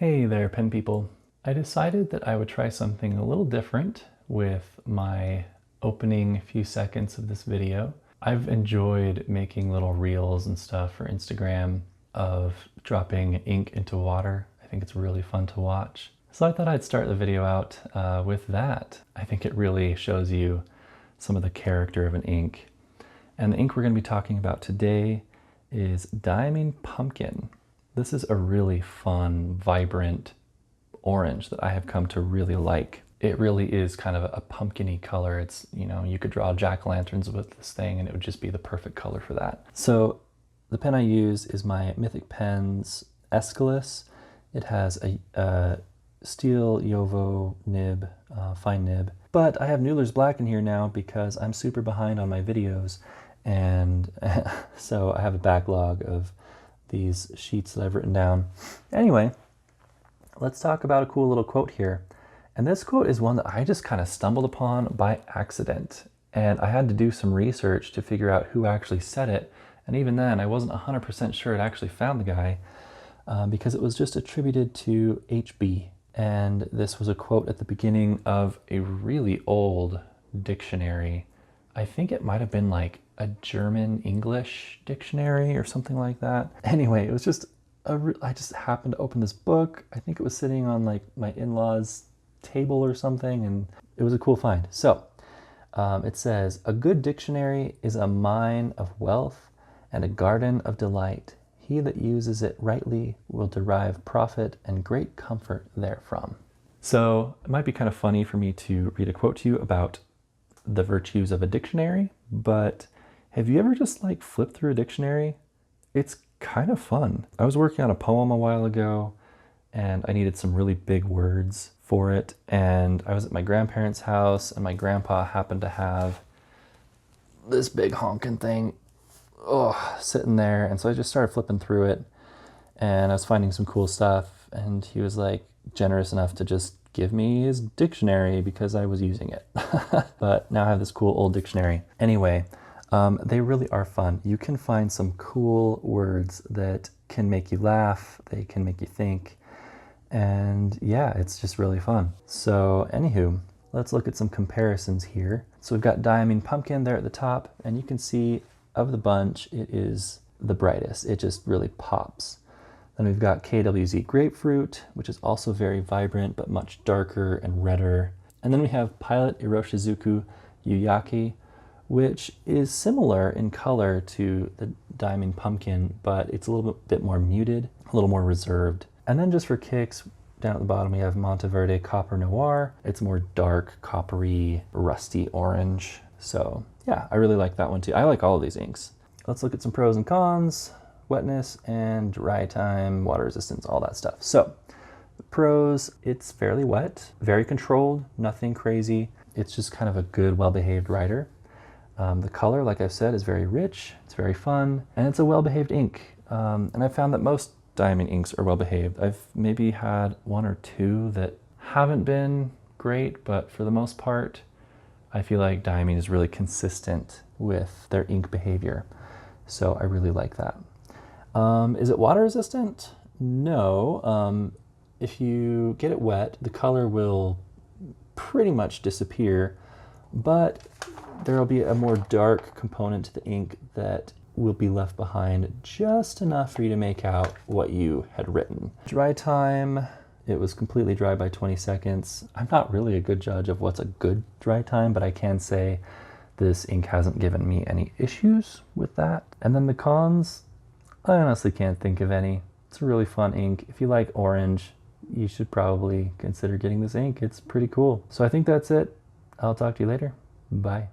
Hey there, pen people. I decided that I would try something a little different with my opening few seconds of this video. I've enjoyed making little reels and stuff for Instagram of dropping ink into water. I think it's really fun to watch. So I thought I'd start the video out with that. I think it really shows you some of the character of an ink. And the ink we're going to be talking about today is Diamine Pumpkin. This is a really fun, vibrant orange that I have come to really like. It really is kind of a pumpkin-y color. It's, you know, you could draw jack-o'-lanterns with this thing and it would just be the perfect color for that. So the pen I use is my Mythic Pens Aeschylus. It has a steel Jowo nib, fine nib. But I have Newler's Black in here now because I'm super behind on my videos, and so I have a backlog of these sheets that I've written down. Anyway, let's talk about a cool little quote here. And this quote is one that I just kind of stumbled upon by accident. And I had to do some research to figure out who actually said it. And even then, I wasn't 100% sure it actually found the guy because it was just attributed to HB. And this was a quote at the beginning of a really old dictionary. I think it might have been like a German-English dictionary or something like that. Anyway, it was just, I just happened to open this book. I think it was sitting on like my in-laws' table or something, and it was a cool find. So it says, "A good dictionary is a mine of wealth and a garden of delight. He that uses it rightly will derive profit and great comfort therefrom." So it might be kind of funny for me to read a quote to you about the virtues of a dictionary, but have you ever just like flipped through a dictionary? It's kind of fun. I was working on a poem a while ago and I needed some really big words for it, and I was at my grandparents' house and my grandpa happened to have this big honking thing sitting there, and so I just started flipping through it and I was finding some cool stuff, and he was like generous enough to just give me his dictionary because I was using it. But now I have this cool old dictionary. Anyway, they really are fun. You can find some cool words that can make you laugh, they can make you think, and yeah, it's just really fun. So anywho, let's look at some comparisons here. So we've got Diamine Pumpkin there at the top, and you can see of the bunch, it is the brightest. It just really pops. Then we've got KWZ Grapefruit, which is also very vibrant, but much darker and redder. And then we have Pilot Iroshizuku Yu-yake, which is similar in color to the Diamine Pumpkin, but it's a little bit more muted, a little more reserved. And then just for kicks, down at the bottom we have Monteverde Copper Noir. It's more dark, coppery, rusty orange. So yeah, I really like that one too. I like all of these inks. Let's look at some pros and cons. Wetness and dry time, water resistance, all that stuff. So the pros, it's fairly wet, very controlled, nothing crazy. It's just kind of a good, well-behaved writer. The color, like I've said, is very rich, it's very fun, and it's a well-behaved ink. And I found that most Diamine inks are well-behaved. I've maybe had one or two that haven't been great, but for the most part, I feel like Diamine is really consistent with their ink behavior. So I really like that. Is it water resistant? No. If you get it wet, the color will pretty much disappear, but there will be a more dark component to the ink that will be left behind just enough for you to make out what you had written. Dry time, it was completely dry by 20 seconds. I'm not really a good judge of what's a good dry time, but I can say this ink hasn't given me any issues with that. And then the cons, I honestly can't think of any. It's a really fun ink. If you like orange, you should probably consider getting this ink. It's pretty cool. So I think that's it. I'll talk to you later. Bye.